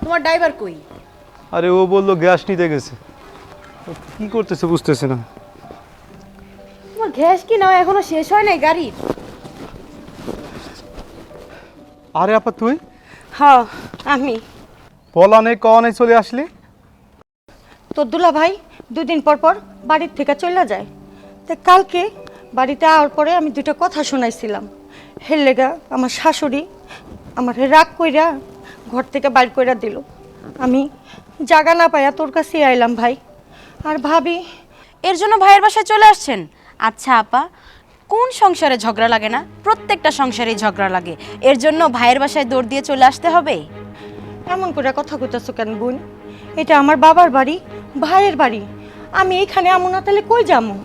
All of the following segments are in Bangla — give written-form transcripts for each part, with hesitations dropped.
তোমার ড্রাইভার কই? আরে ও বললো গ্যাস নিতে গেছে। কি করতেছে বুঝতেছে না। তোমার গ্যাস কি নাও এখনো শেষ হয় নাই গাড়ির? আরে আপা তুই হ্যাঁ আমি। পলানে কনে চলে আসলি? তোর দুলা ভাই 2 দিন পর পর বাড়ির থেকে চলে যায়। তো কালকে বাড়িতে আওয়ার পরে আমি 2টা কথা শোনাইছিলাম। হের লেগা আমার শাশুড়ি আমার রাগ কইরা ঘর থেকে বাইর কইরা দিল। আমি জাগা না পাইয়া তোর কাছে আইলাম ভাই। আর ভাবি এর জন্য ভাইয়ের বাসায় চলে আসছেন? আচ্ছা আপা, কোন সংসারে ঝগড়া লাগে না? প্রত্যেকটা সংসারেই ঝগড়া লাগে। এর জন্য ভাইয়ের বাসায় দৌড় দিয়ে চলে আসতে হবে? এমন করে কথা কইতাছো কেন বোন? এটা আমার বাবার বাড়ি, ভাইয়ের বাড়ি। আমি এইখানে আমু না তাহলে কই যামু?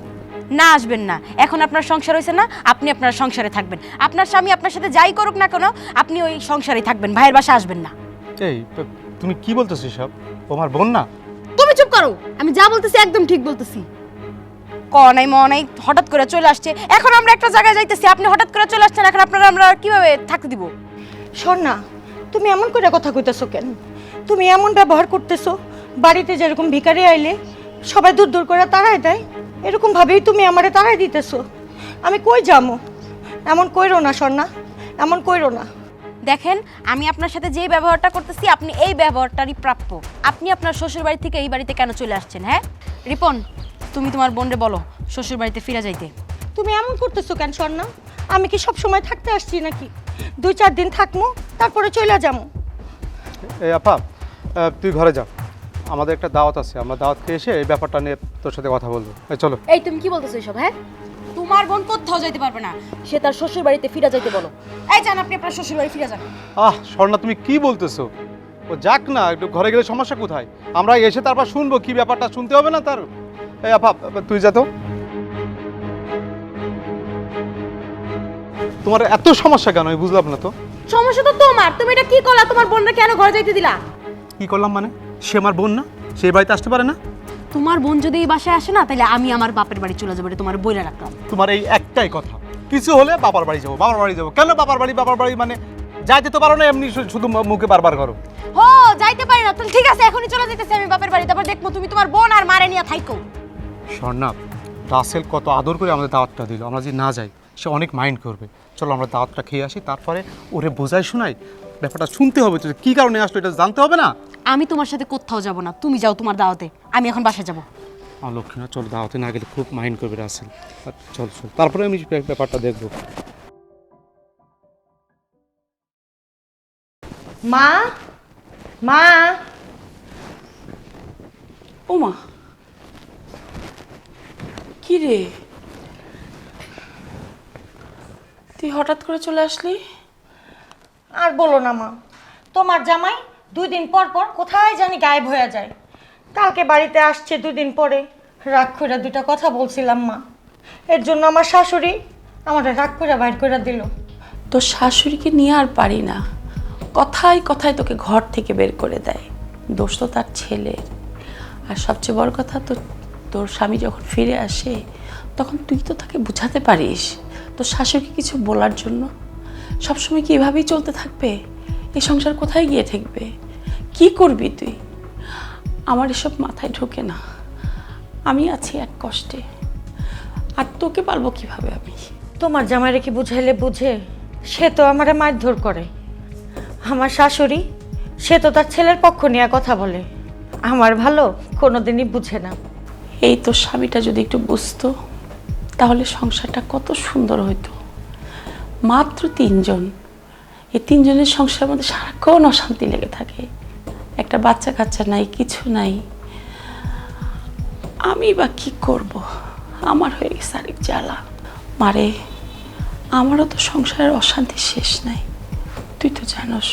না আসবেন না। এখন আপনার সংসার হয়েছে না, আপনি আপনার সংসারে থাকবেন। আপনার স্বামী আপনার সাথে যাই করুক না কেন, আপনি ওই সংসারেই থাকবেন, ভাইয়ের বাসায় আসবেন না। এই তুমি কি বলতেছিস সব? ও আমার বোন না? তুমি চুপ করো, আমি যা বলতেছি একদম ঠিক বলতেছি। নাই নাই হঠাৎ করে চলে আসছে। এখন আমরা একটা জায়গায় যাইতেছি, আপনি হঠাৎ করে চলে আসছেন। এখন আমরা কিভাবে থাকতে দিব? শোন না, তুমি এমন করে কথা কইতেছো কেন? তুমি এমন ব্যবহার করতেছো, বাড়িতে যেরকম ভিখারি আইলে সবাই দূর দূর করে তাড়াই দেয়, এরকম ভাবেই তুমি আমারে তাড়াই দিতেছো। আমি কই যামু? এমন কইরো না স্বর্ণা, এমন কইরো না। দেখেন, আমি আপনার সাথে যেই ব্যবহারটা করতেছি, আপনি এই ব্যবহারটারই প্রাপ্য। আপনি আপনার শ্বশুর বাড়ি থেকে এই বাড়িতে কেন চলে আসছেন? হ্যাঁ রিপন, তুমি তোমার বোনরে বলো শ্বশুর বাড়িতে ফিরে যাইতে। তুমি এমন করতেছো কেন স্বর্ণা? আমি কি সব সময় থাকতে আসছি নাকি? 2-4 দিন থাকমু, তারপরে চলে যামু। এই আপা তুই ঘরে যা, আমাদের একটা দাওয়াত আছে। আমরা দাওয়াত খেয়ে এসে এই ব্যাপারটা নিয়ে তোর সাথে কথা বলবো। এই চলো। এই তুমি কি বলতেছো এসব? হ্যাঁ, তোমার বোন কোথাও যাইতে পারবে না, সে তার শ্বশুর বাড়িতে ফিরে যাইতে বলো। এই যান, আপনি আপনার শ্বশুর বাড়ি ফিরে যান। স্বর্ণা তুমি কি বলতেছো? ও যাক না, একটু ঘরে গেলে সমস্যা কোথায়? আমরা এসে তারপর শুনবো কি ব্যাপারটা, শুনতে হবে না তার? এই আপা তুই যা তো। তোমার এত সমস্যা কেন আমি বুঝলাম না তো। সমস্যা তো তোমার। তুমি এটা কি করলা? তোমার বোনরা কেন ঘরে যাইতে দিলা? কি করলাম মানে? সে আমার বোন না? সে বাড়িতে আসতে পারে না? তোমার বোন যদি এই বাসায় আসে না, তাহলে আমি আমার বাপের বাড়ি চলে যাবো, এটা তোমার বইরা রাখলাম। তোমার এই একটাই কথা, কিছু হলে বাবার বাড়ি যাবো, বাবার বাড়ি যাবো। কেন বাবার বাড়ি মানে যাইতে তো পারো না, এমনি শুধু মুখে বারবার করো। হো, যাইতে পারি না? তাহলে ঠিক আছে, এখনই চলে যেতেছি আমি বাপের বাড়ি। তারপর দেখবো তুমি তোমার বোন আর মারে নিয়ে থাইকো। স্বর্ণা, রাসেল কত আদর করে আমাদের দাওয়াতটা দিল, আমরা যদি না যাই সে অনেক মাইন্ড করবে। চলো আমরা দাওয়াতটা খেয়ে আসি, তারপরে ওরে বোঝাই শোনাই। ব্যাপারটা শুনতে হবে তো, কি কারণে আসলো এটা জানতে হবে না? আমি তোমার সাথে কোথাও যাব না, তুমি যাও তোমার দাওয়াতে, আমি এখন বাসায় যাব। আমার লক্ষ্মীনা, চলো দাওয়াতে না গেলে খুব মাইন্ড করবে রাসেল। চল চল, তারপরে আমি ব্যাপারটা দেখবো। মা, মা, ওমা, কি রে, তুই হঠাৎ করে চলে আসলি? আর বলো না মা, তোমার জামাই 2 দিন পর পর কোথায় জানি গায়েব হয়ে যায়। কালকে বাড়িতে আসছে 2 দিন পরে, রাগ করে 2টা কথা বলছিলাম মা, এর জন্য আমার শাশুড়ি আমার রাগ করে বাইর করে দিল। তোর শাশুড়িকে নিয়ে আর পারি না, কথায় কথায় তোকে ঘর থেকে বের করে দেয়। দোষ তো তার ছেলের। আর সবচেয়ে বড় কথা, তোর স্বামী যখন ফিরে আসে তখন তুই তো তাকে বুঝাতে পারিস তোর শাশুড়িকে কিছু বলার জন্য। সবসময় কি এভাবেই চলতে থাকবে? এই সংসার কোথায় গিয়ে ঠেকবে? কি করবি তুই? আমার এসব মাথায় ঢোকে না। আমি আছি এক কষ্টে, আর তোকে পারবো কিভাবে আমি? তোমার জামাইরে কি বুঝাইলে বুঝে? সে তো আমারে মারধর করে। আমার শাশুড়ি, সে তো তার ছেলের পক্ষ নিয়ে কথা বলে, আমার ভালো কোনোদিনই বুঝে না। এই তোর স্বামীটা যদি একটু বুঝতো, তাহলে সংসারটা কত সুন্দর হইতো। মাত্র 3 জন, এই 3 জনের সংসারের মধ্যে সারাক্ষণ অশান্তি লেগে থাকে। একটা বাচ্চা কাচ্চা নাই, কিছু নাই। আমি বা কি করব? আমার হয়ে গেছে আরেক জ্বালা। মারে, আমারও তো সংসারের অশান্তি শেষ নাই। তুই তো জানোস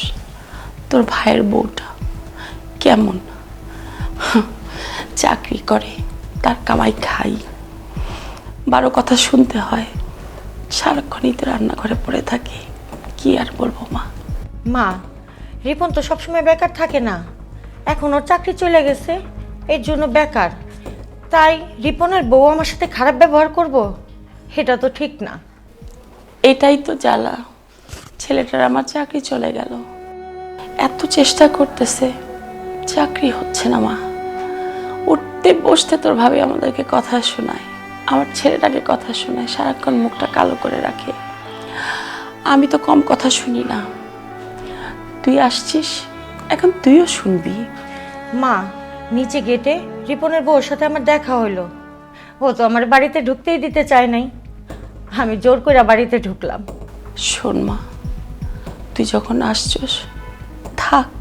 তোর ভাইয়ের বউটা কেমন, চাকরি করে, তার কামাই খাই, 12 কথা শুনতে হয়, সারাক্ষণই তো রান্নাঘরে পড়ে থাকে। কি আর বলবো মা। মা, রিপন তো সবসময় বেকার থাকে না, এখন ওর চাকরি চলে গেছে, এর জন্য বেকার। তাই রিপনের বউ আমার সাথে খারাপ ব্যবহার করব, এটা তো ঠিক না। এটাই তো জ্বালা, ছেলেটার আমার চাকরি চলে গেল। এত চেষ্টা করতেছে, চাকরি হচ্ছে না মা, উঠতে বসতে তোর ভাবি আমাদেরকে কথা শোনায়, আমার ছেলেটাকে কথা শোনায়, সারাক্ষণ মুখটা কালো করে রাখে। আমি তো কম কথা শুনি না, তুই আসছিস এখন তুইও শুনবি। মা, নিচে গেটে রিপনের বউর সাথে আমার দেখা হলো। ও তো আমার বাড়িতে ঢুকতেই দিতে চায় নাই, আমি জোর করে বাড়িতে ঢুকলাম। শোন মা, তুই যখন আসছিস থাক,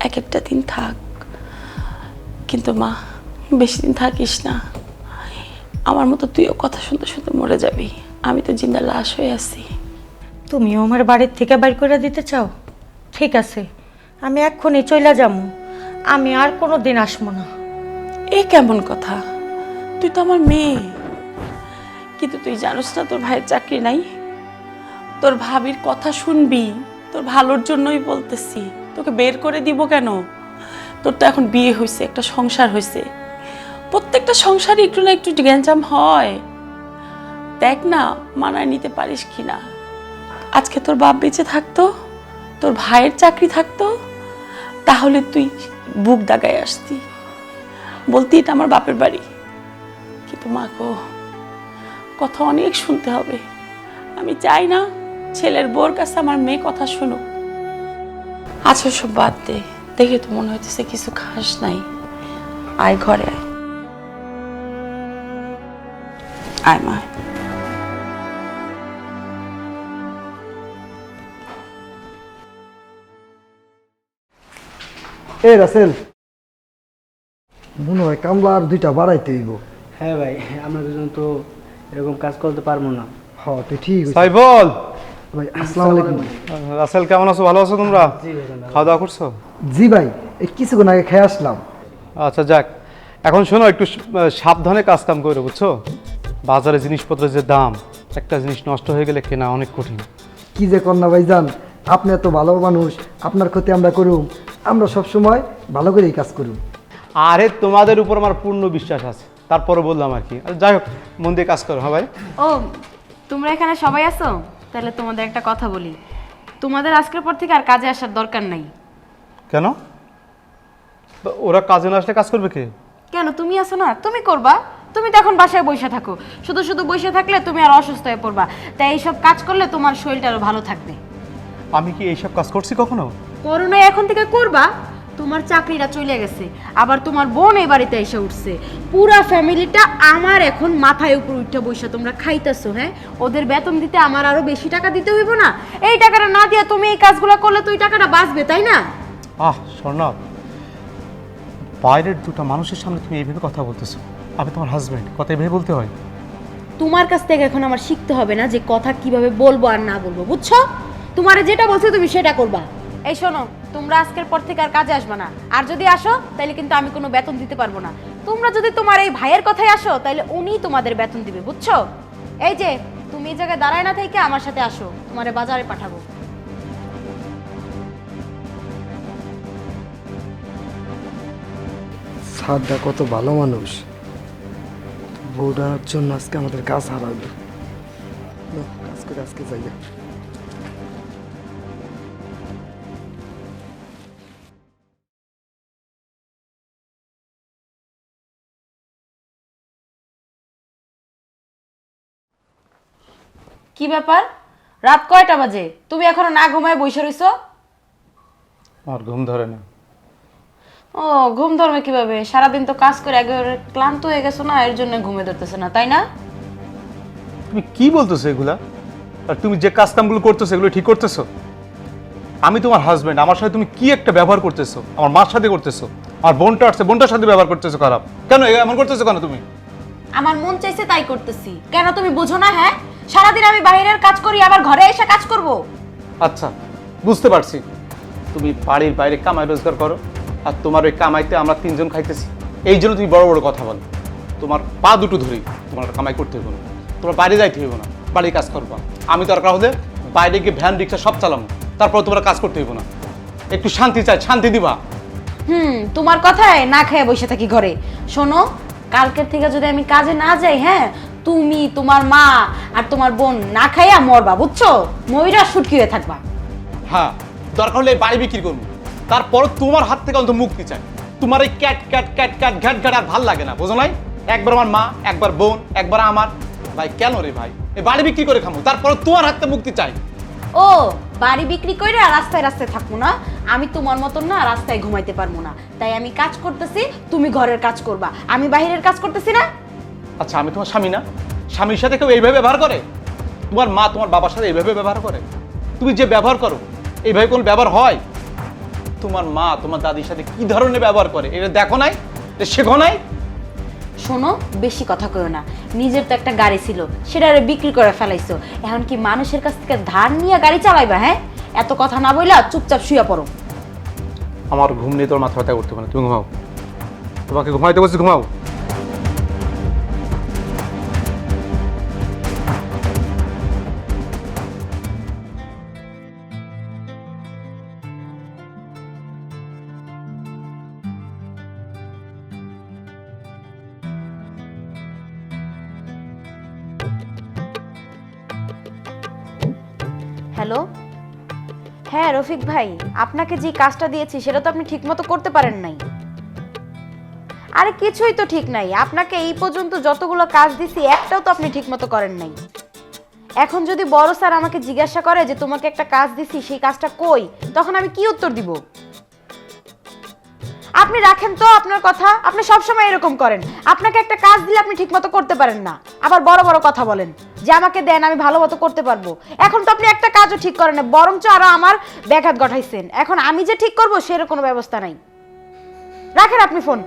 এক একটা দিন থাক, কিন্তু মা বেশি দিন থাকিস না। আমার মতো তুইও কথা শুনতে শুনতে মরে যাবি, আমি তো জিন্দা লাশ হয়ে আছি। তুমিও আমার বাড়ির থেকে বাইর করে দিতে চাও? ঠিক আছে, আমি এক্ষুনি চলে যাবো, আমি আর কোনো দিন আসবো না। এ কেমন কথা? তুই তো আমার মেয়ে, কিন্তু তুই জানোস না তোর ভাইয়ের চাকরি নাই? তোর ভাবির কথা শুনবি, তোর ভালোর জন্যই বলতেছি, তোকে বের করে দিব কেন? তোর তো এখন বিয়ে হয়েছে, একটা সংসার হয়েছে, প্রত্যেকটা সংসারে একটু না একটু গ্যাঞ্জাম হয়। দেখ না মানায় নিতে পারিস কিনা। আজকে তোর বাপ বেঁচে থাকতো, তোর ভাইয়ের চাকরি থাকতো, তাহলে তুই বুক দাগায় আসতি, বলতি এটা আমার বাপের বাড়ি। কিন্তু মা গো, কথা অনেক শুনতে হবে। আমি চাই না ছেলের বউর কাছে আমার মেয়ে কথা শুনুক। আচ্ছা সব বাদ দে, দেখে তো মনে হইতেছে কিছু খাস নাই। আয় ঘরে আয়, আয় মা। এ রাসেল, মনে হয় কামলা আর দুইটা বাড়াইতে হইব। হ্যাঁ ভাই, আমরা দুজন তো এরকম কাজ করতে পারবো না। হ্যাঁ তুই ঠিক হইছিস। সাইফুল, ভাই আসসালামু আলাইকুম। রাসেল কেমন আছো? ভালো আছো তোমরা? খাওয়া দাওয়া করছো? জি ভাই, এই কিছুক্ষণ আগে খেয়ে আসলাম। আচ্ছা যাক, এখন শোনো, একটু সাবধানে কাজ কাম করে, বুঝছো? বাজারে জিনিসপত্রের যে দাম, একটা জিনিস নষ্ট হয়ে গেলে কেনা অনেক কঠিন। কি যে কন্যা ভাই যান, আপনি এত ভালো মানুষ, আপনার ক্ষতি আমরা করুম, আমরা সব সময় ভালো করেই কাজ করুম। আরে তোমাদের উপর আমার পূর্ণ বিশ্বাস আছে, তারপরে বললাম আর কি। যাই হোক, মন দিয়ে কাজ করো। হ্যাঁ ভাই। ও, তোমরা এখানে সবাই আছো? তাহলে তোমাদের একটা কথা বলি, তোমাদের আজকের পর থেকে আর কাজে আসার দরকার নাই। কেন? ওরা কাজে না আসলে কাজ করবে কে? কেন, তুমি আছো না, তুমি করবা। তুমি তো এখন বাসায় বসে থাকো, শুধু শুধু বসে থাকলে তুমি আর অসুস্থ হয়ে পড়বা। তাই এইসব কাজ করলে তোমার শরীরটা আরো ভালো থাকবে। আমি কি এইসব কাজ করছি কখনো? করোনা এখন থেকে করবা। তোমার চাকরিটা চলে গেছে, আবার তোমার বোন এই বাড়িতে এসে উঠছে, পুরা ফ্যামিলিটা আমার এখন মাথায় উপর উঠে বসে তোমরা খাইতেছো। হ্যাঁ, ওদের বেতন দিতে আমার আরো বেশি টাকা দিতে হইব না? এই টাকাটা না দিয়ে তুমি এই কাজগুলো করলে তো ওই টাকাটা বাঁচবে, তাই না? স্বর্ণা, বাইরের দুটো মানুষের সামনে তুমি এইভাবে কথা বলতেছো। আমি তোমার হাজব্যান্ড, কথা এইভাবে বলতে হয়? তোমার কাছ থেকে এখন আমার শিখতে হবে না যে কথা কিভাবে বলবো আর না বলবো, বুঝছো? তোমারে যেটা বলছে তুমি সেটা করবা। এই শোনো, তোমরা আজকের পর থেকে আর কাজে আসবে না, আর যদি আসো তাহলে কিন্তু আমি কোনো বেতন দিতে পারবো না। তোমরা যদি তোমার এই ভাইয়ের কথায় আসো তাহলে উনিই তোমাদের বেতন দিবে, বুঝছো? এই যে তুমি এই জায়গায় দাঁড়ায় না থেকে আমার সাথে আসো, তোমারে বাজারে পাঠাবো। সাদটা কত ভালো মানুষ, বউটার জন্য আজকে আমাদের কাজ হারাবে। না, কাজ করে আজকে যাই। কি ব্যাপার, রাত কয়টা বাজে? তুমি এখনো না ঘুমায় বসে রইছো? আমার ঘুম ধরে না। ও, ঘুম ধরবে কিভাবে? সারাদিন তো কাজ করে একেবারে ক্লান্ত হয়ে গেছো না, এর জন্য ঘুমে ধরতেছে না, তাই না? তুমি কি বলতেছো এগুলা? আর তুমি যে কাজ কামগুলো করতেছো এগুলো ঠিক করতেছো? আমি তোমার হাজব্যান্ড, আমার সাথে তুমি কি একটা ব্যবহার করতেছো? আমার মার সাথে করতেছো, আমার বোনটা আসছে বোনটার সাথে ব্যবহার করতেছো খারাপ। কেন এমন করতেছো কেন তুমি? আমার মন চাইছে তাই করতেছি। কেন তুমি বোঝো না? হ্যাঁ, সারাদিন আমি বাইরের কাজ করি, আবার ঘরে এসে কাজ করব? আচ্ছা, বুঝতে পারছি। তুমি বাড়ির বাইরে কামাই রোজগার করো, আর তোমার ওই কামাইতে আমরা তিনজন খাইতেছি, এই জন্য তুমি বড় বড় কথা বলো। তোমার পা দুটো ধরি, তোমার কামাই করতে হইব না, তোমার বাইরে যাইতে হইব না, বাড়ির কাজ করবা। আমি দরকার হলে বাইরে গিয়ে ভ্যান রিক্সা সব চালাবো, তারপর তোমার কাজ করতে হইব না। একটু শান্তি চাই, শান্তি দিবা। তোমার কথায় না খেয়ে বসে থাকি ঘরে। শোনো, কালকের থেকে যদি আমি কাজে না যাই, হ্যাঁ, তুমি, তোমার মা আর তোমার বোন না খাইয়া মরবা, বুঝছো? ময়ূরা শুটকি হয়ে থাকবা। হ্যাঁ, দরকার হলে এই বাড়ি বিক্রি করবো, তারপর তোমার হাত থেকে অন্তত মুক্তি চাই। তোমার এই ক্যাট ক্যাট ক্যাট ক্যাট ঘ্যাট ঘ্যাট আর ভাল লাগে না, বোঝো নাই? একবার আমার মা, একবার বোন, একবার আমার ভাই। কেন রে ভাই, এই বাড়ি বিক্রি করে খামো, তারপর তোমার হাতে মুক্তি চাই। ও বাড়ি বিক্রি করে আর রাস্তায় রাস্তায় থাকবো না? আমি তোমার মতন না রাস্তায় ঘুমাইতে পারবো না, তাই আমি কাজ করতেছি, তুমি ঘরের কাজ করবা, আমি বাইরের কাজ করতেছি না। আচ্ছা আমি তোমার স্বামী না? স্বামীর সাথে কেউ এইভাবে ব্যবহার করে? তোমার মা তোমার বাবার সাথে এইভাবে ব্যবহার করে? তুমি যে ব্যবহার করো এইভাবে কোনো ব্যবহার হয়? তোমার মা তোমার দাদির সাথে কি ধরনের ব্যবহার করে এটা দেখো নাই? এটা শেখো নাই? শোনো, বেশি কথা কইও না। নিজের তো একটা গাড়ি ছিল, সেটা বিক্রি করে ফেলাইছো, এখন কি মানুষের কাছ থেকে ধার নিয়ে গাড়ি চালাইবা? হ্যাঁ, এত কথা না বইলা চুপচাপ শুয়ে পড়ো। আমার ঘুম নিয়ে তোর মাথা ব্যথা করতে পারে, তুমি ঘুমাও। তোমাকে ঘুমাইতে বলছি, ঘুমাও। হ্যালো, হ্যাঁ রফিক ভাই, আপনাকে যে কাজটা দিয়েছি সেটা তো আপনি ঠিকমতো করতে পারেন নাই। আরে কিছুই তো ঠিক নাই, আপনাকে এই পর্যন্ত যতগুলো কাজ দিছি একটাও তো আপনি ঠিকমতো করেন নাই। এখন যদি বড় স্যার আমাকে জিজ্ঞাসা করে যে তোমাকে একটা কাজ দিছি, সেই কাজটা কই, তখন আমি কি উত্তর দিব? আপনি রাখেন তো আপনার কথা, আপনি সবসময় এরকম করেন। আপনাকে একটা কাজ দিলে আপনি ঠিকমতো করতে পারেন না, আবার বড় বড় কথা বলেন যে আমাকে দেন, আমি ভালো মতো করতে পারবো। এখন তো আপনি একটা কাজও ঠিক করেন না, বরঞ্চ আরো আমার ব্যাঘাত ঘটাইছেন। এখন আমি যে ঠিক করবো সেরকম কোনো ব্যবস্থা নাই। রাখেন আপনি ফোন।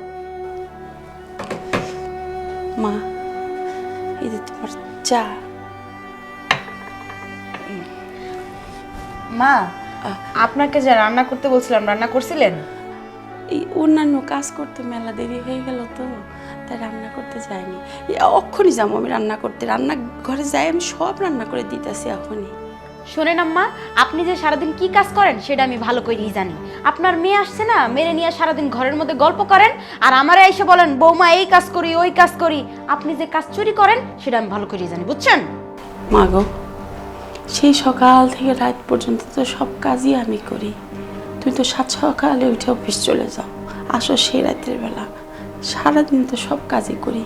মা, এই যে তোমার চা। মা, আপনাকে যে রান্না করতে বলছিলাম রান্না করছিলেন? এই অন্যান্য কাজ করতে মেলা দেরি হয়ে গেল তো, তাই রান্না করতে যাইনি। অক্ষণই যাবো আমি রান্না করতে, রান্নাঘরে যাই, আমি সব রান্না করে দিতেছি এখনই। শোনেন আম্মা, আপনি যে সারাদিন কি কাজ করেন সেটা আমি ভালো করেই জানি। আপনার মেয়ে আসছে না, মেরে নিয়ে সারাদিন ঘরের মধ্যে গল্প করেন, আর আমারে এসে বলেন বৌমা এই কাজ করি ওই কাজ করি। আপনি যে কাজ চুরি করেন সেটা আমি ভালো করেই জানি, বুঝছেন? মা গো, সেই সকাল থেকে রাত পর্যন্ত তো সব কাজই আমি করি। তুমি তো সাত সকালে উঠে অফিস চলে যাও, আসো সেই রাতের বেলা, সারাদিন তো সব কাজই করি।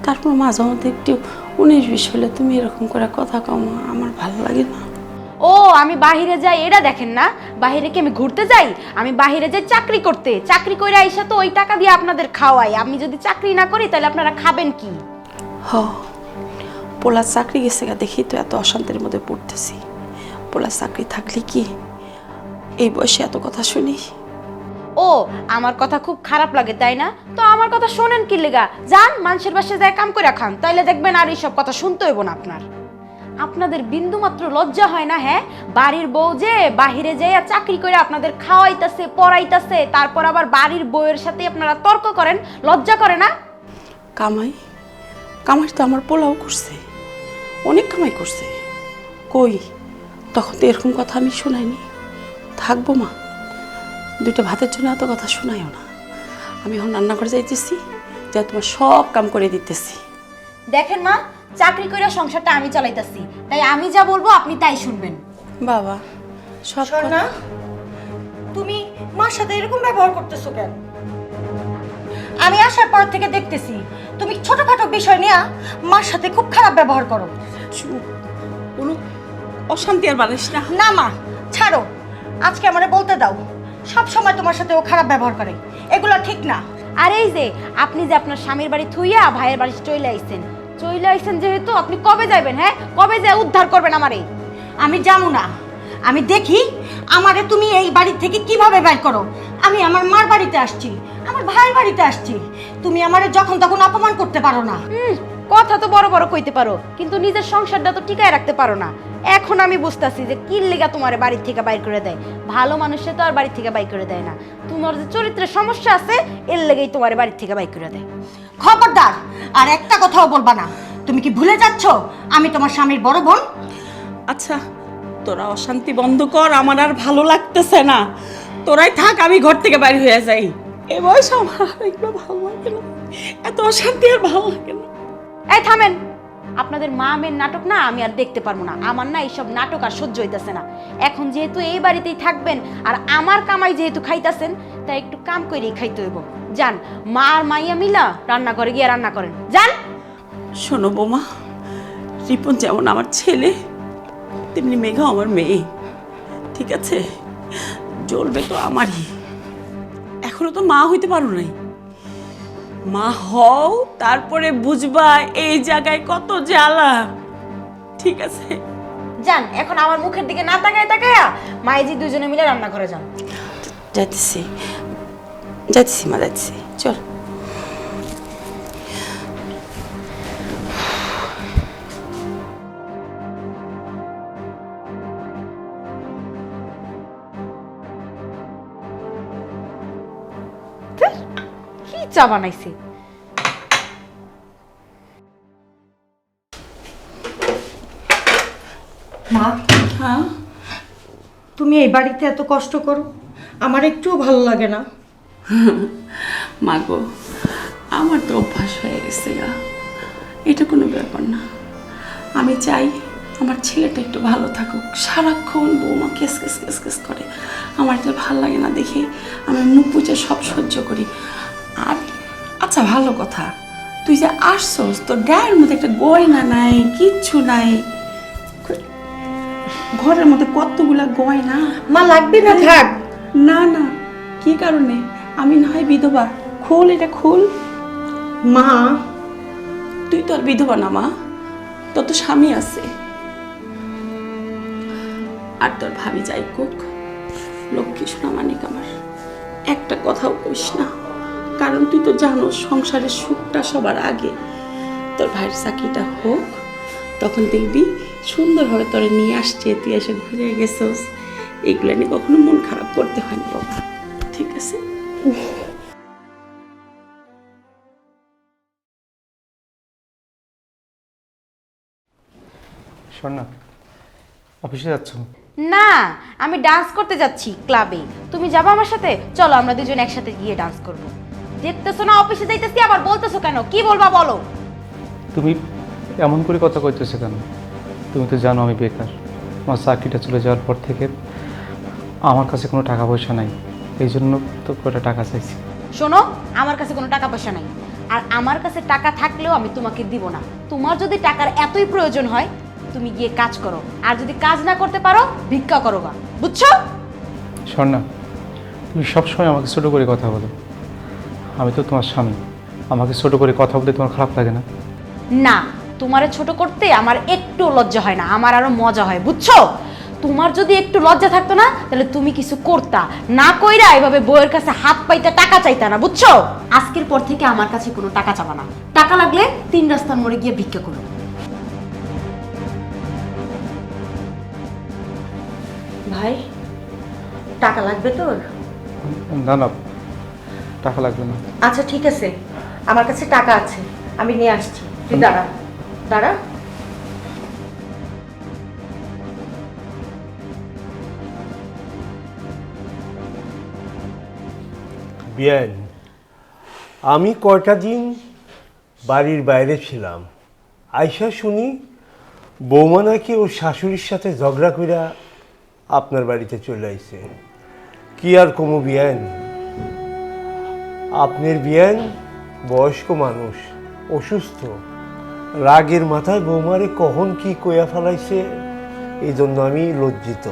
তারপর মাঝে মধ্যে একটু 19-20 হলে তুমি এরকম করে কথা কম, আমার ভালো লাগে না। ও আমি বাহিরে যাই এটা দেখেন না? বাহিরে কি আমি ঘুরতে যাই? আমি বাহিরে যাই চাকরি করতে, চাকরি করে আইসা তো ওই টাকা দিয়ে আপনাদের খাওয়াই। আমি যদি চাকরি না করি তাহলে আপনারা খাবেন কি? হ, পোলার চাকরি গেছে গা দেখি তো এত অশান্তির মধ্যে পড়তেছি। পোলার চাকরি থাকলে কি এই বয়সে এত কথা শুনি? ও আমার কথা খুব খারাপ লাগে তাই না? তো আমার কথা শোনেন কি লেগা? যান মানুষের বাসায় যায় কাম করে খান, তাইলে দেখবেন আর এইসব কথা শুনতে হইব না আপনার। আপনাদের বিন্দু মাত্র লজ্জা হয় না? হ্যাঁ, বাড়ির বউ যে বাহিরে যাইয়া চাকরি করে আপনাদের খাওয়াইতাছে পড়াইতাছে, তারপর আবার বাড়ির বউয়ের সাথে আপনারা তর্ক করেন, লজ্জা করে না? কামাই কামাই তো আমার পোলাও করছে, অনেক কামাই করছে। কই, তখন তো এরকম কথা আমি শোনাইনি। থাকবো মা, দুটো ভাতের জন্য এত কথা শোনাইও না। আমি এখন রান্না করে যাইতেছি, যা তোমার সব কাম করে দিতেছি। দেখেন মা, চাকরি করে সংসারটা আমি চালাইতাছি, তাই আমি যা বলবো আপনি তাই শুনবেন। বাবা সব না, তুমি মার সাথে এরকম ব্যবহার করতেছো কেন? আমি আসার পর থেকে দেখতেছি তুমি ছোটখাটো বিষয় নিয়ে মার সাথে খুব খারাপ ব্যবহার করো। কোনো অশান্তি আর বাড়িস না। না মা, ছাড়ো, আজকে আমারে বলতে দাও। সব সময় তোমার সাথে ও খারাপ ব্যবহার করে, এগুলো ঠিক না। আর এই যে আপনি যে আপনার স্বামীর বাড়ি থুইয়া ভাইয়ের বাড়ি চলে আইছেন যেহেতু, আপনি কবে যাবেন? হ্যাঁ, কবে যায় উদ্ধার করবেন আমারে? আমি জানো না, আমি দেখি আমারে তুমি এই বাড়ি থেকে কিভাবে বের করো। আমি আমার মার বাড়িতে আসছি, আমার ভাইয়ের বাড়িতে আসছি, তুমি আমারে যখন তখন অপমান করতে পারো না। কথা তো বড় বড় কইতে পারো, কিন্তু নিজের সংসারটা তো টিকায় রাখতে পারো না। এখন আমি বুঝতাছি যে কি লেগা তোমার বাড়ি থেকে বাইর করে দেয়। ভালো মানুষে তো আর বাড়ি থেকে বাইর করে দেয় না, তোমার যে চরিত্রের সমস্যা আছে এর লেগেই তোমার বাড়ি থেকে বাইর করে দেয়। খবরদার, আর একটা কথাও বলবা না। তুমি কি ভুলে যাচ্ছ আমি তোমার স্বামীর বড় বোন? আচ্ছা, তোরা অশান্তি বন্ধ কর, আমার আর ভালো লাগতেছে না। তোরাই থাক, আমি ঘর থেকে বাইরে হয়ে যাই। এ বয়স আমার আর এগুলো ভালো লাগে না, এত অশান্তি আর ভালো লাগে না। এই থামেন, আপনাদের মা মেয়ের নাটক না আমি আর দেখতে পারবো না। আমার না এইসব নাটক আর সহ্য হইতাছে না। এখন যেহেতু এই বাড়িতেই থাকবেন আর আমার কামাই যেহেতু খাইতাছেন, তাই একটু কাম করেই খাইতে হইব। যান, মা আর মাইয়া মিলা রান্নাঘরে গিয়ে রান্না করেন, যান। শোনো বৌমা, রিপন যেমন আমার ছেলে তেমনি মেঘা আমার মেয়ে, ঠিক আছে? জ্বলবে তো আমারই। এখনো তো মা হইতে পারো নাই, মা হও তারপরে বুঝবা এই জায়গায় কত জ্বালা, ঠিক আছে? যান, এখন আমার মুখের দিকে না তাকায় তাকায়া মাইজি দুজনে মিলে রান্না করে যান। যাইতেছি যাইতেছি মা, যাইতেছি, চল। কি চা বানাইছে? মা, হ্যাঁ, তুমি এই বাড়িতে এত কষ্ট করো, আমার একটুও ভালো লাগে না। মা গো, আমার তো অভ্যাস হয়ে গেছে গা, এটা কোনো ব্যাপার না। আমি চাই আমার ছেলেটা একটু ভালো থাকুক। সারাক্ষণ বৌমা কেস কেস কেস কেস করে, আমার তো ভালো লাগে না দেখে আমি মুখ বুঝে সব সহ্য করি। আর আচ্ছা, ভালো কথা, তুই যে আসছস, তোর গায়ের মধ্যে একটা গয়না নাই, কিচ্ছু নাই। ঘরের মধ্যে কতগুলা গয়না। মা লাগবে না, থাক। না না, কি কারণে? আমি না হয় বিধবা, খোল এটা খোল। মা, তুই তো আর বিধবা না মা, তোর তো স্বামী আছে। আর তোর ভাবি যাই কোক, লক্ষ্মী সোনা মানিক আমার, একটা কথাও কইস না, কারণ তুই তো জানো সংসারের সুখটা সবার আগে। তোর ভাইয়ের চাকরিটা হোক, তখন দেখবি সুন্দরভাবে তোরে নিয়ে আসছে, তুই এসে ঘুরে গেছস, এইগুলো নিয়ে কখনো মন খারাপ করতে হয় না বাবা, ঠিক আছে? স্বর্ণা, অফিসে যাচ্ছ? না, আমি ডান্স করতে যাচ্ছি ক্লাবে। তুমি যাবে আমার সাথে? চলো আমরা দুজন একসাথে গিয়ে ডান্স করব। দেখতেছো না অফিসে যাইতেছি, আবার বলতেছো কেন? কি বলবা বলো? তুমি এমন করে কথা কইতেছো কেন? তুমি তো জানো আমি বেকার। আমার চাকরিটা চলে যাওয়ার পর থেকে আমার কাছে কোনো টাকা পয়সা নাই, এই জন্য তো কটা টাকা চাইছি। শোনো, আমার কাছে কোনো টাকা পয়সা নাই, আর আমার কাছে টাকা থাকলেও আমি তোমাকে দিব না। তোমার যদি টাকার এতই প্রয়োজন হয়, তুমি গিয়ে কাজ করো, আর যদি কাজ না করতে পারো ভিক্ষা করো গা, বুঝছো? স্বর্ণা, তুমি সবসময় আমাকে ছোটো করে কথা বলো। আমি তো তোমার স্বামী, আমাকে ছোটো করে কথা বলতে তোমার খারাপ লাগে না? না, তোমারে ছোট করতে আমার একটু লজ্জা হয় না, আমার আরো মজা হয়, বুঝছো? তোমার যদি একটু লজ্জা থাকতো না, তাহলে তুমি কিছু করতা না, কইরা এভাবে বউয়ের কাছে হাত পাইতে টাকা চাইতা না, বুঝছো? আজকের পর থেকে আমার কাছে কোনো টাকা চাবা না। টাকা লাগলে 3 রাস্তার মোড়ে গিয়ে ভিক্ষা করো। ভাই, টাকা লাগবে তোর? না না, টাকা লাগবে না। আচ্ছা ঠিক আছে, আমার কাছে টাকা আছে, আমি নিয়ে আসছি, তুই দাঁড়া দাঁড়া। বিয়ান, আমি কয়টা দিন বাড়ির বাইরে ছিলাম, আইসা শুনি বৌমা নাকি ওর শাশুড়ির সাথে ঝগড়া কইরা আপনার বাড়িতে চলে আইছে। কি আর কমু বিয়ান, আপনার বিয়ান বয়স্ক মানুষ, অসুস্থ, রাগের মাথায় বৌমারে কখন কি কইয়া ফেলাইছে, এই জন্য আমি লজ্জিত।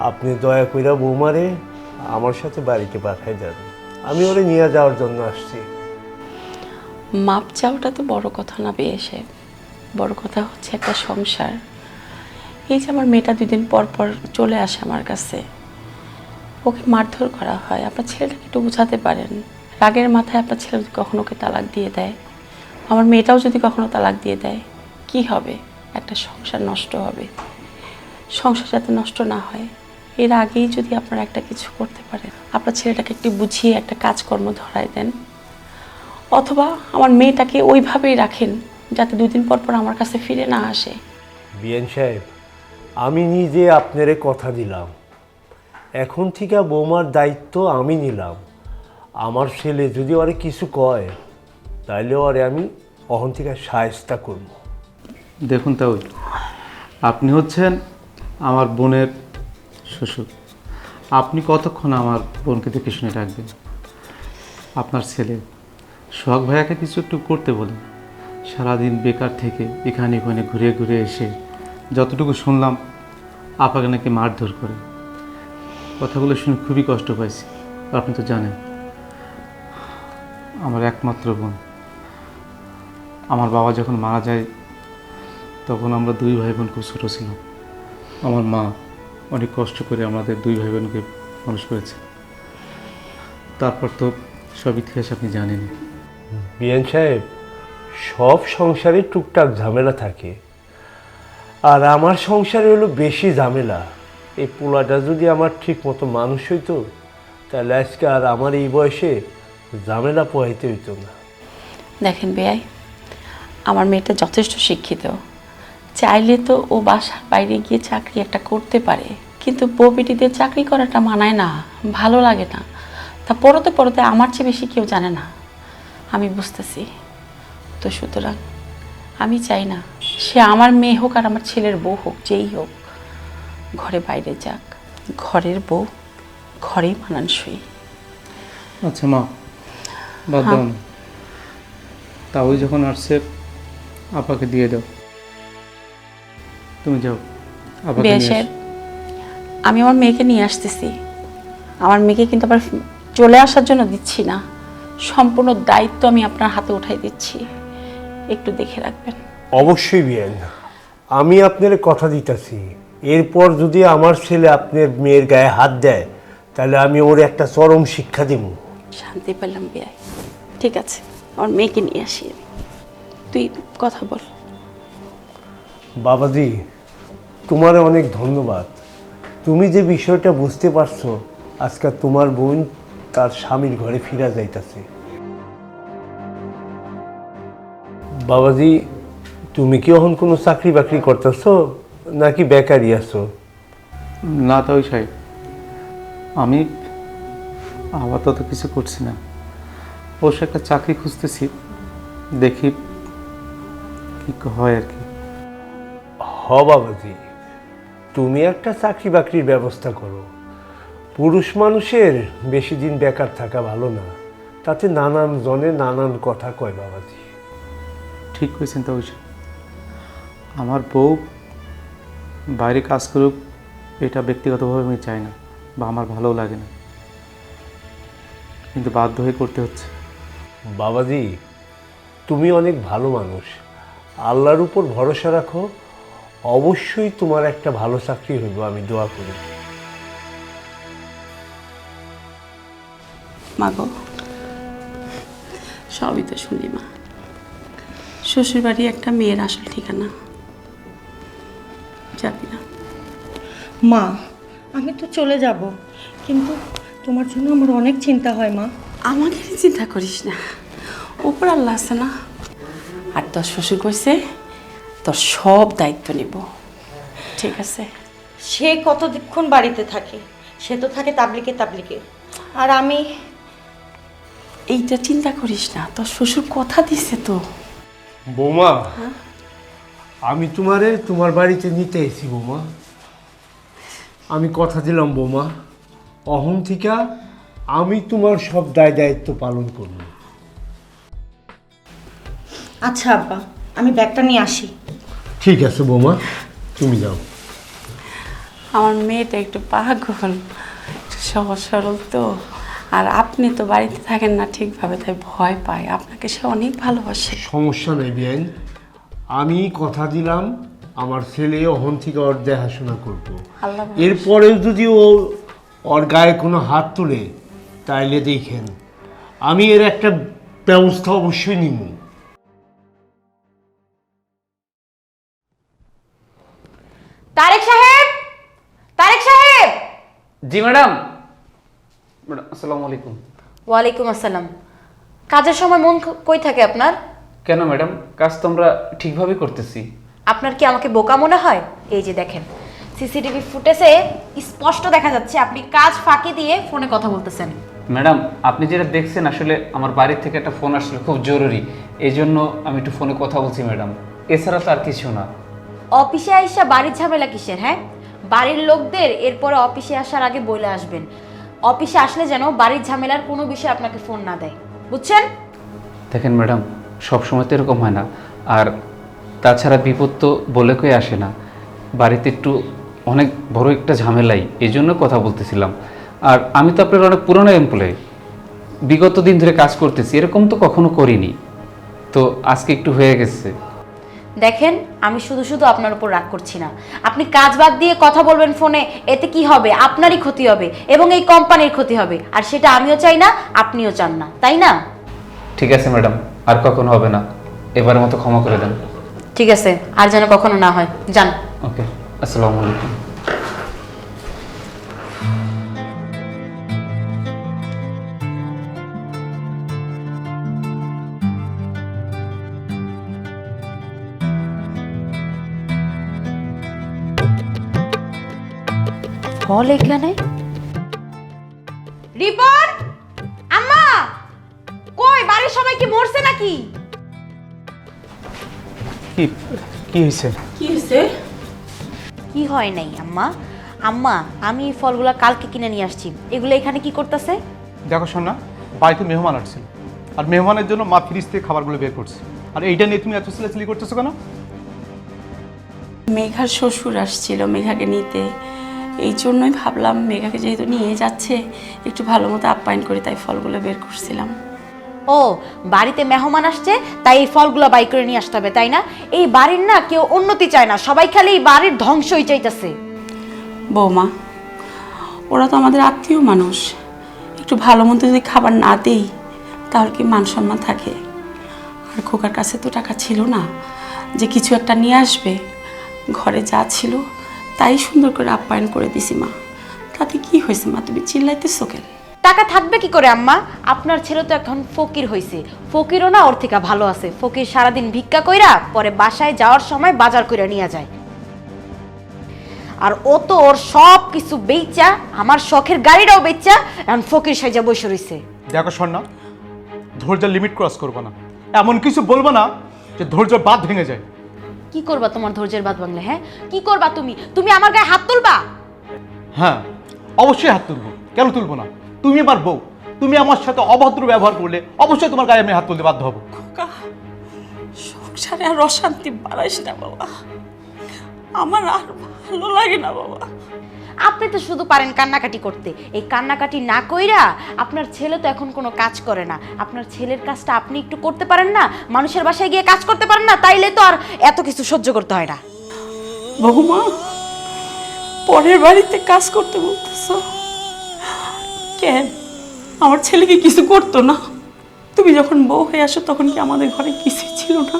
আপনি দয়া কইরা বৌমারে আমার সাথে বাড়িতে পাঠাই দেন, আমি ওরে নিয়ে যাওয়ার জন্য আসছি। মাপ চাওয়াটা তো বড় কথা না বিয়ে সাহেব, বড় কথা হচ্ছে একটা সংসার। এই যে আমার মেয়েটা 2 দিন পর পর চলে আসে আমার কাছে, ওকে মারধর করা হয়, আপনার ছেলেটাকে একটু বোঝাতে পারেন। রাগের মাথায় আপনার ছেলে যদি কখনো ওকে তালাক দিয়ে দেয়, আমার মেয়েটাও যদি কখনো তালাক দিয়ে দেয়, কি হবে? একটা সংসার নষ্ট হবে। সংসার যাতে নষ্ট না হয়, এর আগেই যদি আপনারা একটা কিছু করতে পারেন, আপনার ছেলেটাকে একটু বুঝিয়ে একটা কাজকর্ম ধরায় দেন, অথবা আমার মেয়েটাকে ওইভাবেই রাখেন যাতে 2 দিন পর পর আমার কাছে ফিরে না আসে। বিয়ান সাহেব, আমি নিজে আপনারে কথা দিলাম, এখন থেকে বৌমার দায়িত্ব আমি নিলাম। আমার ছেলে যদি ওরে কিছু কয়, তাইলে ওরে আমি অহন থেকে শায়েস্তা করব। দেখুন তাও, আপনি হচ্ছেন আমার বোনের শ্বশুর, আপনি কতক্ষণ আমার বোনকে দেখে শুনে রাখবেন? আপনার ছেলে সোহাগ ভাইয়াকে কিছু একটু করতে বলেন। সারাদিন বেকার থেকে এখানে ওখানে ঘুরে ঘুরে এসে যতটুকু শুনলাম আপাকে নাকি মারধর করে। কথাগুলো শুনে খুবই কষ্ট পাইছি। আর আপনি তো জানেন আমার একমাত্র বোন। আমার বাবা যখন মারা যায় তখন আমরা দুই ভাই বোন খুব ছোটো ছিলাম। আমার মা অনেক কষ্ট করে আমাদের দুই ভাই বোনকে মানুষ করেছে। তারপর তো সব ইতিহাস আপনি জানেন। বিয়ান সাহেব, সব সংসারে টুকটাক ঝামেলা থাকে, আর আমার সংসারে হলো বেশি ঝামেলা। এই পোলাটা যদি আমার ঠিক মতো মানুষ হইতো তাহলে আজকে আর আমার এই বয়সে ঝামেলা পোহাইতে হইতো না। দেখেন বেয়াই, আমার মেয়েটা যথেষ্ট শিক্ষিত, চাইলে তো ও বাসার বাইরে গিয়ে চাকরি একটা করতে পারে, কিন্তু বউ বেটিদের চাকরি করাটা মানায় না, ভালো লাগে না। তা পড়তে পড়তে আমার চেয়ে বেশি কেউ জানে না, আমি বুঝতেছি। তো সুতরাং আমি চাই না সে আমার মেয়ে হোক আর আমার ছেলের বউ হোক, যেই হোক, ঘরে বাইরে যাক। ঘরের বউ ঘরেই মানানসই। আচ্ছা মা, বাদ দাও না। তা ওই যখন আসছে আপাকে দিয়ে দাও। তুমি যাও আপাকে নিয়ে বেশের, এসো। আমি আমার মেয়েকে নিয়ে আসতেছি। আমার মেয়েকে কিন্তু আবার চলে আসার জন্য দিচ্ছি না, সম্পূর্ণ দায়িত্ব আমি আপনার হাতে উঠাই দিচ্ছি, একটু দেখে রাখবেন। অবশ্যই বিয়ান, আমি আপনার কথা দিতেছি, এরপর যদি আমার ছেলে আপনার মেয়ের গায়ে হাত দেয় তাহলে আমি ওর একটা চরম শিক্ষা দিব। শান্তি পেলাম বিয়াই। ঠিক আছে, আমার মেয়েকে নিয়ে আসি আমি। তুই কথা বল। বাবাজি, তোমার অনেক ধন্যবাদ। তুমি যে বিষয়টা বুঝতে পারছো, আজকে তোমার বোন তার স্বামীর ঘরে ফিরে যাইতেছে। বাবাজি, তুমি কি এখন কোনো চাকরি বাকরি করতেছো নাকি বেকারই আছো? না তো ওই সাহেব, আমি আপাতত কিছু করছি না, অবশ্য একটা চাকরি খুঁজতেছি, দেখি কি হয় আর কি। হ বাবাজি, তুমি একটা চাকরি বাকরির ব্যবস্থা করো। পুরুষ মানুষের বেশি দিন বেকার থাকা ভালো না, তাতে নানান জনে নানান কথা কয় বাবাজি। ঠিক করেছেন তো ওই সাহেব। আমার বউ বাইরে কাজ করুক এটা ব্যক্তিগতভাবে আমি চাই না, বা আমার ভালোও লাগে না, কিন্তু বাধ্য হয়ে করতে হচ্ছে। বাবাজি, তুমি অনেক ভালো মানুষ, আল্লাহর উপর ভরসা রাখো, অবশ্যই তোমার একটা ভালো চাকরি হইব, আমি দোয়া করি। মাগো, সবই তো শুনলি মা, শ্বশুরবাড়ি একটা মেয়ের আসল ঠিকানা। যাবি না? মা, আমি তো চলে যাব, কিন্তু তোমার জন্য আমার অনেক চিন্তা হয় মা। আমাকে নিয়ে চিন্তা করিস না, উপর আল্লাহ আছে না। আর তোর শ্বশুর কইছে তোর সব দায়িত্ব নিব, ঠিক আছে? সে কতক্ষণ বাড়িতে থাকে? সে তো থাকে তাবলিকে তাবলিকে, আর আমি। এইটা চিন্তা করিস না, তোর শ্বশুর কথা দিছে তো। বৌমা, আমি তোমারে তোমার বাড়িতে নিতে এসেছি বৌমা। আমি কথা দিলাম বৌমা, অহম থেকে আমি তোমার সব দায় দায়িত্ব পালন করব। আচ্ছা আব্বা, আমি ব্যাগটা নিয়ে আসি। ঠিক আছে বৌমা, তুমি যাও। আমার মেয়েটা একটু পাগল, সহজ সরল তো, আর আপনি তো বাড়িতে থাকেন না ঠিকভাবে, তাই ভয় পায়। আপনাকে সে অনেক ভালোবাসে। সমস্যা নেই বিয়ান, আমি কথা দিলাম আমার ছেলে অহন থেকে ওর দেখাশোনা করবো। আল্লাহ এরপরেও যদি ও ওর গায়ে কোনো হাত তোলে তাইলে দেখেন আমি এর একটা ব্যবস্থা অবশ্যই নিব। তারেক সাহেব, তারেক সাহেব। জি ম্যাডাম। ম্যাডাম আসসালামু আলাইকুম। ওয়ালাইকুম আসসালাম। কাজের সময় মন কই থাকে আপনার? কেন ম্যাডাম, কাজ তো আমরা ঠিকভাবে করতেছি। আপনার কি আমাকে বোকা মনে হয়? এই যে দেখেন, সিসিটিভি ফুটেজে স্পষ্ট দেখা যাচ্ছে আপনি কাজ ফাঁকি দিয়ে ফোনে কথা বলতেছেন। ম্যাডাম, আপনি যেটা দেখছেন আসলে আমার বাড়ির থেকে একটা ফোন আসলে খুব জরুরি, এই জন্য আমি একটু ফোনে কথা বলছি ম্যাডাম, এছাড়া তো আর কিছু না। অফিসে আইসা বাড়ির ঝামেলা কিসের? হ্যাঁ, বাড়ির লোকদের এরপরে অফিসে আসার আগে বলে আসবেন, অফিসে আসলে যেন বাড়ির ঝামেলার কোনো বিষয়ে আপনাকে ফোন না দেয়, বুঝছেন? দেখেন ম্যাডাম, সবসময় তো এরকম হয় না। আর তাছাড়া বিপদ তো বলে কয়ে আসে না, বাড়িতে একটু অনেক বড় একটা ঝামেলাই, এই জন্য কথা বলতেছিলাম। আর আমি তো আপনার অনেক পুরনো এমপ্লয়ি, বিগত দিন ধরে কাজ করতেছি, এরকম তো কখনো করিনি, তো আজকে একটু হয়ে গেছে। দেখেন, আমি শুধু শুধু আপনার উপর রাগ করছি না। আপনি কাজ বাদ দিয়ে কথা বলবেন ফোনে, এতে কি হবে? আপনারই ক্ষতি হবে এবং এই কোম্পানির ক্ষতি হবে, আর সেটা আমিও চাই না, আপনিও চান না, তাই না? ঠিক আছে ম্যাডাম, আর কখনো হবে না, এবারের মতো ক্ষমা করে দেন। ঠিক আছে, আর যেন কখনো না হয়, যান। ওকে, আসসালামু আলাইকুম। ফল এখানে? রিপন, আম্মা কই? বাড়ির সবাই কি মরছে নাকি? কি কি হয়েছে? কি হয়েছে? কি হয় নাই আম্মা? আম্মা, আমি এই ফলগুলা কালকে কিনে নিয়ে আসছি, এগুলো এখানে কি করতেছে? দেখো শোন না, বাড়িতে মেহমান আসছিল, আর মেহমানের জন্য মা ফ্রিজ থেকে খাবারগুলো বের করছে, আর এইটা নিয়ে তুমি এত চিল্লাচিল্লি করতেছো কেন? মেঘার শ্বশুর আসছিল মেঘাকে নিতে, এই জন্যই ভাবলাম মেঘাকে যেহেতু নিয়ে যাচ্ছে একটু ভালো মতো আপ্যায়ন করি, তাই ফলগুলো বের করছিলাম। ও, বাড়িতে মেহমান আসছে তাই এই ফলগুলো বাই করে নিয়ে আসতে হবে, তাই না? এই বাড়ির না কেউ উন্নতি চায় না, সবাই খালি এই বাড়ির ধ্বংসই চাইতেছে। বৌমা, ওরা তো আমাদের আত্মীয় মানুষ, একটু ভালো মতো যদি খাবার না দেই তাহলে কি মান সম্মান থাকে? আর খোকার কাছে তো টাকা ছিল না যে কিছু একটা নিয়ে আসবে, ঘরে যা ছিল তাই সুন্দর করে আপ্যায়ন করে দিছি মা। তাতে কি হয়েছে মা, তুমি চিল্লাইতেছো কেন? টাকা থাকবে কি করে আম্মা? আপনার ছেলে তো এখন ফকির হইছে, ফকিরও না ওর থেকে ভালো আছে। ফকির সারাদিন ভিক্ষা কইরা পরে বাসায় যাওয়ার সময় বাজার কইরা নিয়ে যায়, আর ও তো ওর সব কিছু বেচা, আমার শখের গাড়িটাও বেচা, এখন ফকির সাইজা বসে রইছে। দেখো শোন না, ধৈর্যের লিমিট ক্রস করবো না, এমন কিছু বলবো না যে ধৈর্যের বাঁধ ভেঙে যায়। কি করবা তোমার ধৈর্যের বাদ ভাঙলে? হ্যাঁ, কি করবা তুমি? তুমি আমার গায়ে হাত তুলবা? হ্যাঁ, অবশ্যই হাত তুলবো, কেন তুলবো না? তুমি আমার বউ, তুমি আমার সাথে অভদ্র ব্যবহার করলে অবশ্যই তোমার গায়ে আমি হাত তুলতে বাধ্য হবো। খোকা, সংসারে আর অশান্তি বাড়াইস না বাবা, আমার আর ভালো লাগে না বাবা। আপনি তো শুধু পারেন কান্নাকাটি করতে, এই কান্নাকাটি না কইরা আপনার ছেলে তো এখন কোনো কাজ করে না, আপনার ছেলের কাজটা আপনি একটু করতে পারেন না? মানুষের বাসায় গিয়ে কাজ করতে পারেন না? তাইলে তো আর এত কিছু সহ্য করতে হয় না। বৌমা, পরের বাড়িতে কাজ করতে বলতেছ কেন? আমার ছেলেকে কিছু করতো না? তুমি যখন বউ হয়ে আসো তখন কি আমাদের ঘরে কিছু ছিল না?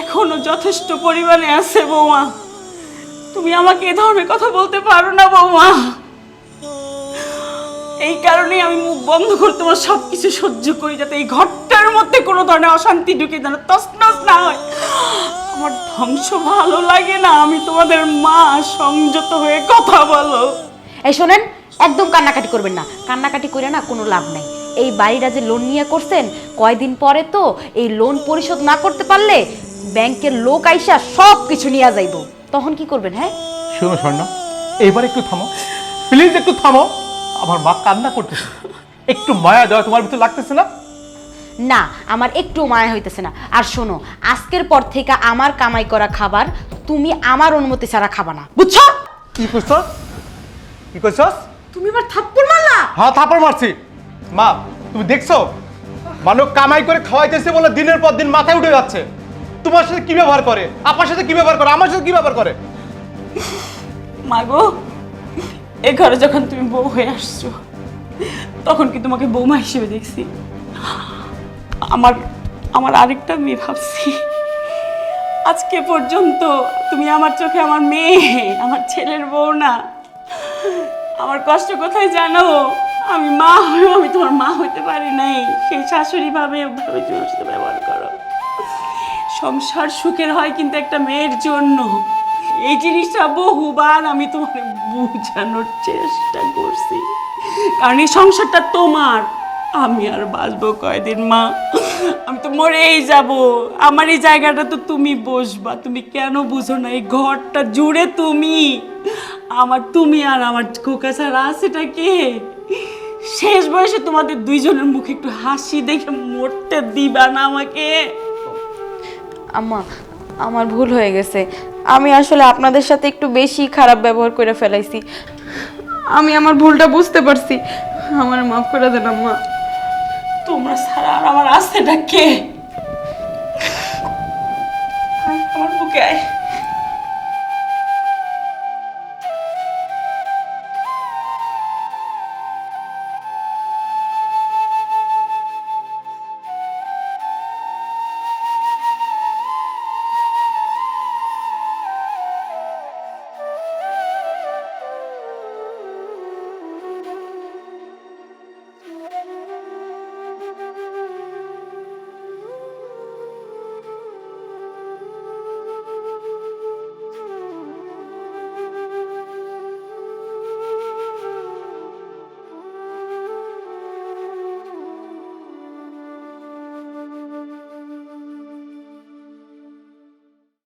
এখনো যথেষ্ট পরিমাণে আছে বৌমা, তুমি আমাকে এ ধরনের কথা বলতে পারো না বৌমা। এই কারণেই আমি মুখ বন্ধ করে তোমার সব কিছু সহ্য করি, যাতে এই ঘরটার মধ্যে কোনো ধরনের অশান্তি ঢুকে যেন তছনছ না হয়। আমার ধ্বংস ভালো লাগে না, আমি তোমাদের মা, সংযত হয়ে কথা বলো। এই শোনেন, একদম কান্নাকাটি করবেন না, কান্নাকাটি করে না কোনো লাভ নাই। এই বাড়িটা যে লোন নিয়ে করছেন, কয়দিন পরে তো এই লোন পরিশোধ না করতে পারলে ব্যাংকের লোক আইসা সব কিছু নিয়ে যাইব, তখন কি করবেন? হ্যাঁ শোনো স্বর্ণা, এবার একটু থামো, প্লিজ একটু থামো। আমার মা কান্না করতেছে, একটু মায়া দেওয়া তোমার ভিতরে লাগতেছে না? না, আমার একটু মায়া হইতেছে না। আর শোনো, আজকের পর থেকে আমার কামাই করা খাবার তুমি আমার অনুমতি ছাড়া খাবা না, বুঝছো? কি করছস? কি করছস? তুমি আমার থাপ্পড় মারলা? হ্যাঁ, থাপড় মারছি। মা, তুমি দেখছো মানুষ কামাই করে খাওয়াইতেছে বলে দিনের পর দিন মাথায় উঠে যাচ্ছে। তোমার সাথে কি ব্যবহার করে, আপনার সাথে কি ব্যবহার করে, আমার সাথে কি ব্যবহার করে? মাগো, এ ঘরে যখন তুমি বউ হয়ে আসছো তখন কি তোমাকে বৌমা হিসেবে দেখছি? আমার আরেকটা মেয়ে ভাবছি। আজকে পর্যন্ত তুমি আমার চোখে আমার মেয়ে, আমার ছেলের বউ না। আমার কষ্ট কোথায় জানো? আমি মা হয়েও আমি তোমার মা হইতে পারি নাই। সেই শাশুড়ি ভাবে ওভাবে তোমার সাথে ব্যবহার করো। সংসার সুখের হয় কিন্তু একটা মেয়ের জন্য। এই জিনিসটা বহুবার আমি তোমাকে বোঝানোর চেষ্টা করছি, কারণ এই সংসারটা তোমার। আমি আর বাঁচবো কয়দিন মা? আমি তো মরেই যাব। আমার এই জায়গাটা তো তুমি বসবা, তুমি কেন বুঝো না? এই ঘরটা জুড়ে তুমি, তুমি আর আমার খোকা ছাড়া আছেটা কে? শেষ বয়সে তোমাদের দুইজনের মুখে একটু হাসি দেখে মরতে দিবা না আমাকে? আম্মা, আমার ভুল হয়ে গেছে। আমি আসলে আপনাদের সাথে একটু বেশি খারাপ ব্যবহার করে ফেলাইছি। আমি আমার ভুলটা বুঝতে পারছি, আমার মাফ করে দেন আম্মা। তোমরা ছাড়া আর আমার আছেটা কে? আমার বুকে আয়।